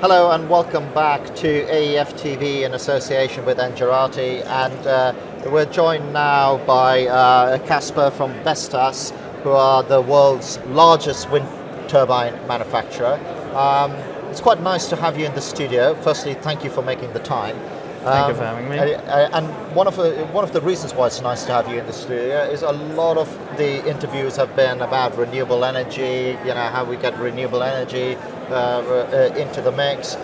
Hello and welcome back to AEF TV in association with Engerati, and we're joined now by Kasper from Vestas, who are the world's largest wind turbine manufacturer. It's quite nice to have you in the studio. Firstly, thank you for making the time. Thank you for having me. And one of the reasons why it's nice to have you in the studio is a lot of the interviews have been about renewable energy, how we get renewable energy into the mix.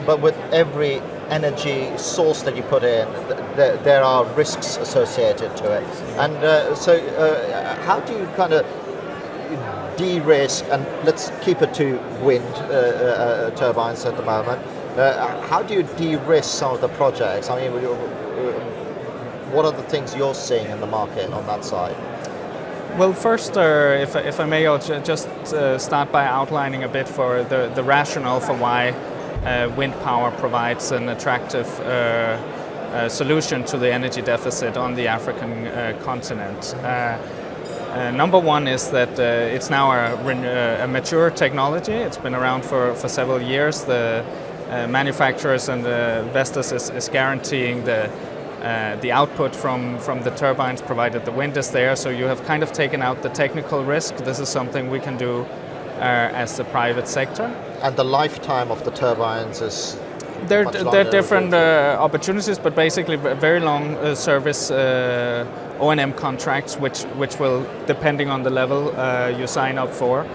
But with every energy source that you put in, there are risks associated to it. And so how do you kind of de-risk, and let's keep it to wind turbines at the moment, how do you de-risk some of the projects? I mean, what are the things you're seeing in the market on that side? Well, first, if I may, I'll just start by outlining a bit for the rationale for why wind power provides an attractive solution to the energy deficit on the African continent. Number one is that it's now a mature technology. It's been around for several years. The manufacturers and Vestas is guaranteeing the output from the turbines provided the wind is there. So you have kind of taken out the technical risk. This is something we can do as the private sector. And the lifetime of the turbines is there are different opportunities, but basically very long service O&M contracts, which will, depending on the level you sign up for,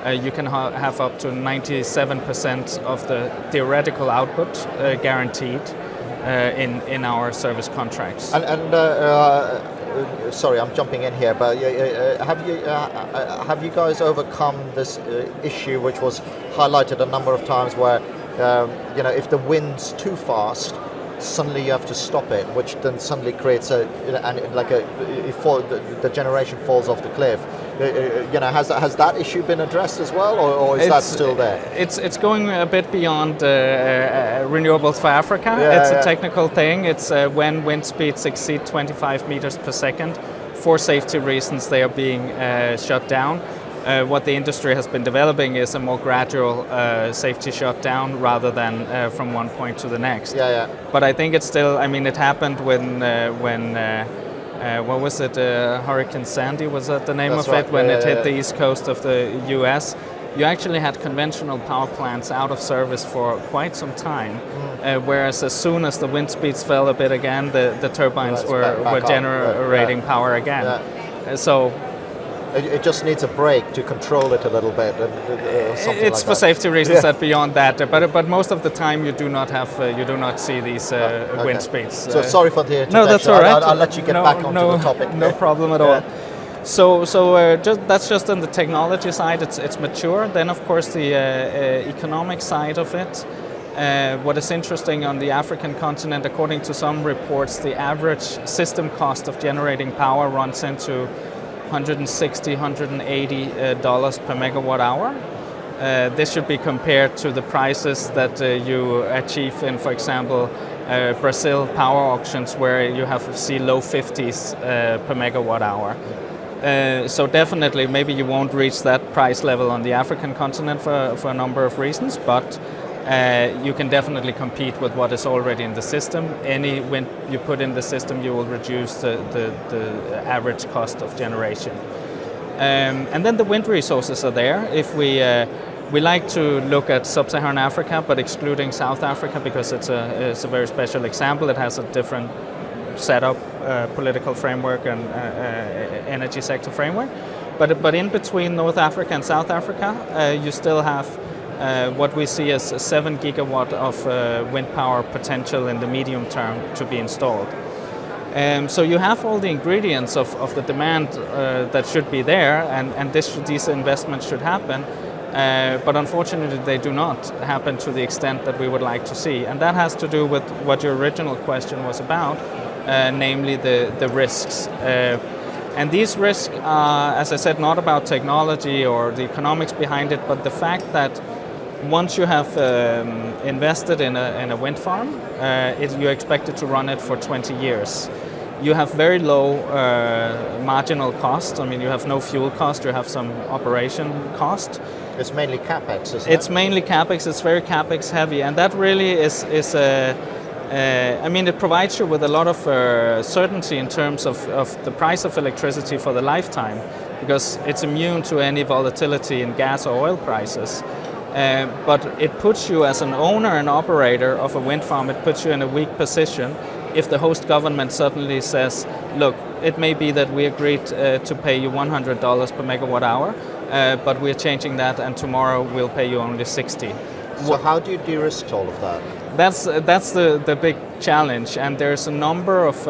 you can have up to 97% of the theoretical output guaranteed in our service contracts. Sorry, I'm jumping in here, but have you guys overcome this issue, which was highlighted a number of times, where if the wind's too fast, suddenly you have to stop it, which then suddenly creates the generation falls off the cliff. Has that issue been addressed as well, or is that still there? It's going a bit beyond renewables for Africa. It's a technical thing. It's when wind speeds exceed 25 meters per second, for safety reasons, they are being shut down. What the industry has been developing is a more gradual safety shutdown rather than from one point to the next. But I think it's still, it happened when what was it, Hurricane Sandy, was that the name of it, when it hit the east coast of the US. You actually had conventional power plants out of service for quite some time, whereas as soon as the wind speeds fell a bit again, the turbines were generating power again. So it just needs a break to control it a little bit. It's for safety reasons that beyond that, but most of the time you do not see these wind speeds. So sorry for the interjection. No, that's all right. I'll let you get back onto the topic. No problem at all. So that's just on the technology side. It's mature. Then of course the economic side of it. What is interesting on the African continent, according to some reports, the average system cost of generating power runs into $160, $180 per megawatt hour. This should be compared to the prices that you achieve in, for example, Brazil power auctions, where you see low 50s per megawatt hour. So definitely, maybe you won't reach that price level on the African continent for a number of reasons, but you can definitely compete with what is already in the system. Any wind you put in the system, you will reduce the average cost of generation. And then the wind resources are there. If we like to look at sub-Saharan Africa, but excluding South Africa, because it's a very special example. It has a different setup, political framework and energy sector framework. But in between North Africa and South Africa, you still have what we see as 7 gigawatt of wind power potential in the medium term to be installed. So you have all the ingredients of the demand that should be there, and these investments should happen, but unfortunately they do not happen to the extent that we would like to see. And that has to do with what your original question was about, namely the risks. And these risks are, as I said, not about technology or the economics behind it, but the fact that once you have invested in a wind farm, you're expected to run it for 20 years. you have very low marginal cost. I mean, you have no fuel cost, you have some operation cost. It's mainly capex, isn't it? It's mainly capex. It's very capex heavy, and that really is I mean, it provides you with a lot of certainty in terms of the price of electricity for the lifetime, because it's immune to any volatility in gas or oil prices. But it puts you as an owner and operator of a wind farm, it puts you in a weak position if the host government suddenly says, look, it may be that we agreed to pay you $100 per megawatt hour, but we're changing that and tomorrow we'll pay you only 60. So how do you de-risk all of that? That's the big challenge, and there's a number of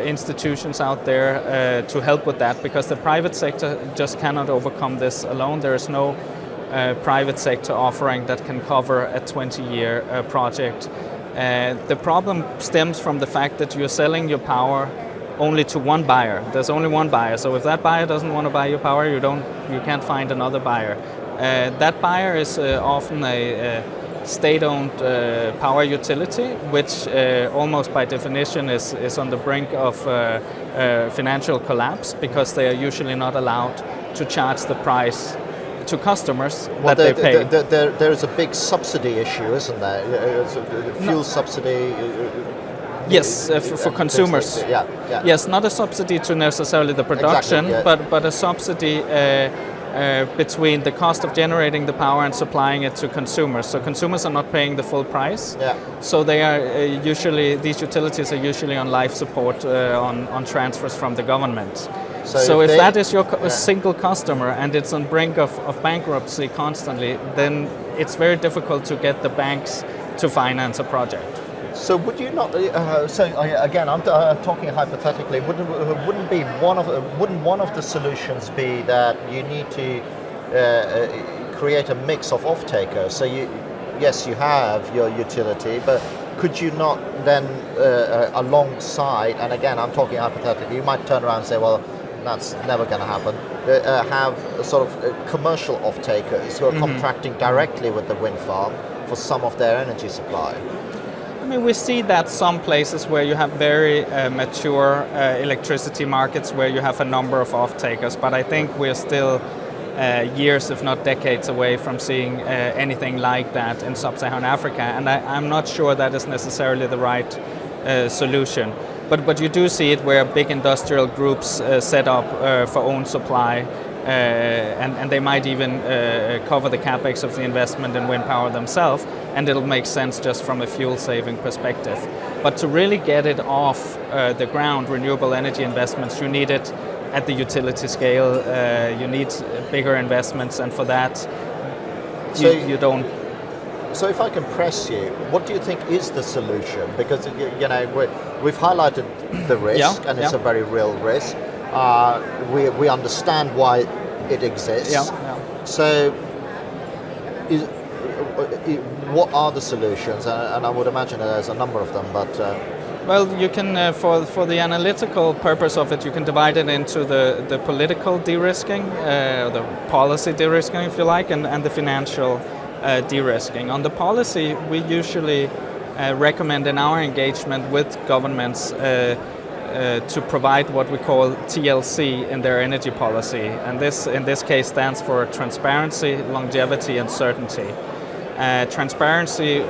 institutions out there to help with that, because the private sector just cannot overcome this alone. There is no private sector offering that can cover a 20-year project. The problem stems from the fact that you're selling your power only to one buyer. There's only one buyer, so if that buyer doesn't want to buy your power, you can't find another buyer. That buyer is often a state-owned power utility, which almost by definition is on the brink of financial collapse, because they are usually not allowed to charge the price to customers that they pay. There is a big subsidy issue, isn't there? It's a fuel subsidy. Yes, for consumers. Like, yeah. Yes, not a subsidy to necessarily the production, exactly, yeah. but a subsidy between the cost of generating the power and supplying it to consumers. So consumers are not paying the full price. Yeah. So they are usually, these utilities are usually on life support on transfers from the government. So if that is your single customer and it's on brink of bankruptcy constantly, then it's very difficult to get the banks to finance a project. So would you not? Again, I'm talking hypothetically. Wouldn't one of the solutions be that you need to create a mix of off-takers? So yes, you have your utility, but could you not then alongside? And again, I'm talking hypothetically. You might turn around and say, well, that's never going to happen. Have sort of commercial off-takers who are contracting directly with the wind farm for some of their energy supply. I mean, we see that some places where you have very mature electricity markets where you have a number of off-takers, but I think we're still years, if not decades, away from seeing anything like that in sub-Saharan Africa, and I'm not sure that is necessarily the right solution. But you do see it where big industrial groups set up for own supply, and they might even cover the capex of the investment in wind power themselves, and it'll make sense just from a fuel saving perspective. But to really get it off the ground, renewable energy investments, you need it at the utility scale, you need bigger investments, and for that you don't. So if I can press you, what do you think is the solution? Because we've highlighted the risk, and it's a very real risk. We understand why it exists. So what are the solutions? And I would imagine there's a number of them, but... Well, you can, for the analytical purpose of it, you can divide it into the political de-risking, the policy de-risking, if you like, and the financial de-risking. On the policy, we usually recommend in our engagement with governments to provide what we call TLC in their energy policy, and this in this case stands for transparency, longevity, and certainty. Transparency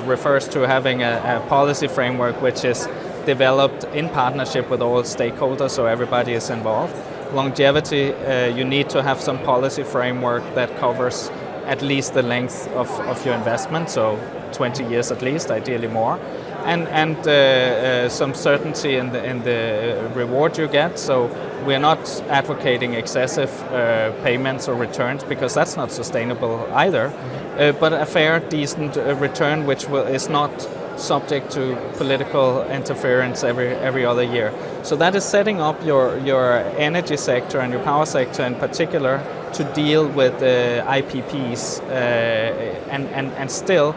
refers to having a policy framework which is developed in partnership with all stakeholders, so everybody is involved. Longevity, you need to have some policy framework that covers at least the length of your investment, so 20 years at least, ideally more, and some certainty in the reward you get. So we're not advocating excessive payments or returns, because that's not sustainable either, but a fair, decent return which is not subject to political interference every other year. So that is setting up your energy sector and your power sector in particular to deal with IPPs, and still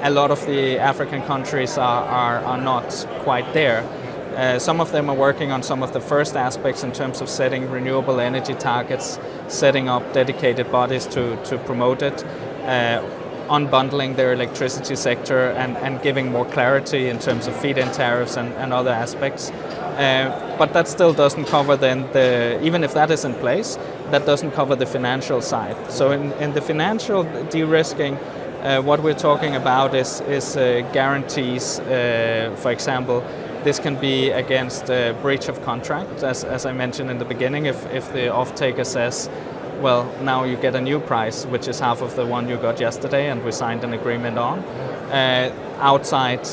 a lot of the African countries are not quite there. Some of them are working on some of the first aspects in terms of setting renewable energy targets, setting up dedicated bodies to promote it, unbundling their electricity sector and giving more clarity in terms of feed-in tariffs and other aspects. But that still doesn't cover then even if that is in place, that doesn't cover the financial side. So in the financial de-risking, what we're talking about is guarantees. For example, this can be against breach of contract, as I mentioned in the beginning. If the off-taker says, well, now you get a new price, which is half of the one you got yesterday, and we signed an agreement on. Outside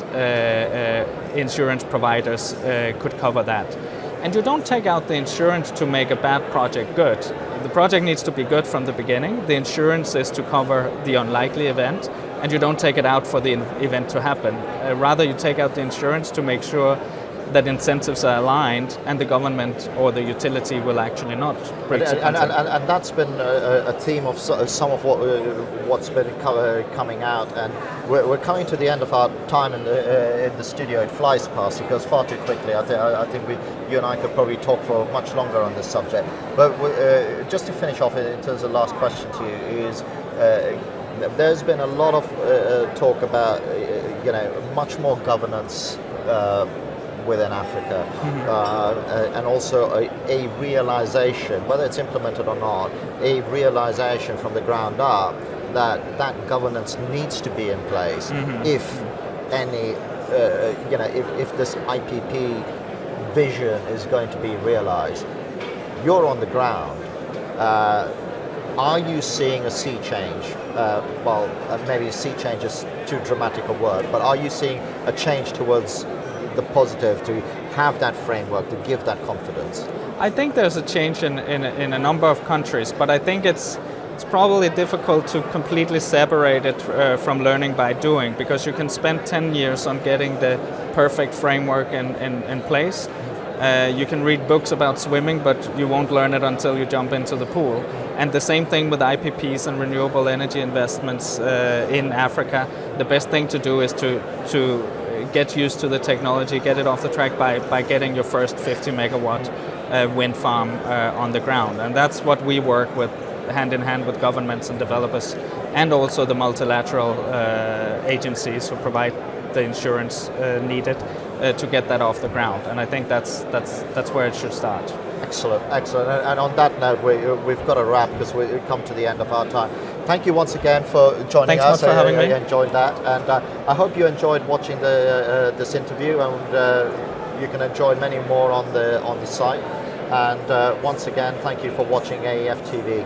insurance providers could cover that. And you don't take out the insurance to make a bad project good. The project needs to be good from the beginning. The insurance is to cover the unlikely event, and you don't take it out for the event to happen. Rather, you take out the insurance to make sure that incentives are aligned and the government or the utility will actually not breach the contract. And that's been a theme of some of what's been coming out, and we're coming to the end of our time in the studio. It flies past, it goes far too quickly. I think you and I could probably talk for much longer on this subject. But just to finish off in terms of the last question to you is, there's been a lot of talk about much more governance within Africa, and also a realization, whether it's implemented or not, a realization from the ground up that governance needs to be in place if any, if this IPP vision is going to be realized. You're on the ground. Are you seeing a sea change? Maybe a sea change is too dramatic a word, but are you seeing a change towards the positive, to have that framework, to give that confidence? I think there's a change in a number of countries, but I think it's probably difficult to completely separate it from learning by doing, because you can spend 10 years on getting the perfect framework in place. You can read books about swimming, but you won't learn it until you jump into the pool. And the same thing with IPPs and renewable energy investments in Africa. The best thing to do is to get used to the technology, get it off the track by getting your first 50 megawatt wind farm on the ground. And that's what we work with hand in hand with governments and developers, and also the multilateral agencies who provide the insurance needed to get that off the ground. And I think that's where it should start. Excellent. And on that note, we've got to wrap because we've come to the end of our time. Thank you once again for joining us. Thanks much for having me. I enjoyed that, and I hope you enjoyed watching this interview, and you can enjoy many more on the site. And once again, thank you for watching AEF TV.